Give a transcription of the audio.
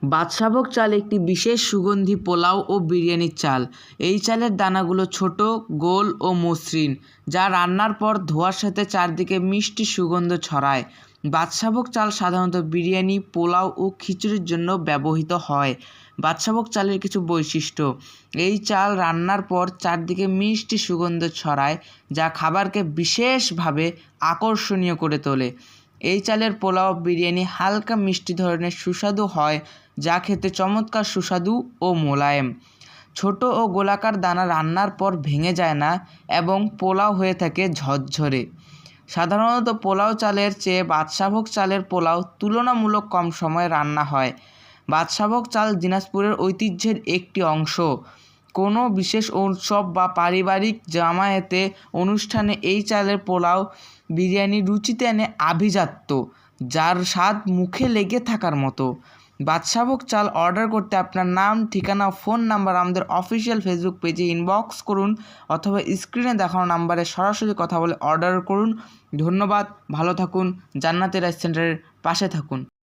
বাদশাভোগ চাল একটি বিশেষ সুগন্ধি পোলাও ও বিরিয়ানির চাল। এই চালের দানাগুলো ছোট, গোল ও মসৃণ, যা রান্নার পর ধোয়ার সাথে চারদিকে মিষ্টি সুগন্ধ ছড়ায়। বাদশাভোগ চাল সাধারণত বিরিয়ানি, পোলাও ও খিচুড়ির জন্য ব্যবহৃত হয়। বাদশাভোগ চালের কিছু বৈশিষ্ট্য: এই চাল রান্নার পর চারদিকে মিষ্টি সুগন্ধ ছড়ায়, যা খাবারকে বিশেষভাবে আকর্ষণীয় করে তোলে। এই চালের পোলাও, বিরিয়ানি হালকা মিষ্টি ধরনের সুস্বাদু হয়, যা খেতে চমৎকার সুস্বাদু ও মোলায়েম। ছোট ও গোলাকার দানা রান্নার পর ভেঙে যায় না এবং পোলাও হয়ে থাকে ঝরঝরে। সাধারণত পোলাও চালের চেয়ে বাদশাভোগ চালের পোলাও তুলনামূলক কম সময়ে রান্না হয়। বাদশাভোগ চাল দিনাজপুরের ঐতিহ্যের একটি অংশ। কোনো বিশেষ উৎসব বা পারিবারিক জামায়াতে অনুষ্ঠানে এই চালের পোলাও বিরিয়ানি রুচিতে এনে আভিজাত্য, যার স্বাদ মুখে লেগে থাকার মতো। বাদশাভোগ চাল অর্ডার করতে আপনার নাম, ঠিকানা ও ফোন নাম্বার আমাদের অফিসিয়াল ফেসবুক পেজে ইনবক্স করুন অথবা স্ক্রিনে দেখানো নাম্বারে সরাসরি কথা বলে অর্ডার করুন। ধন্যবাদ, ভালো থাকুন, জান্নাতি রাইস সেন্টারের পাশে থাকুন।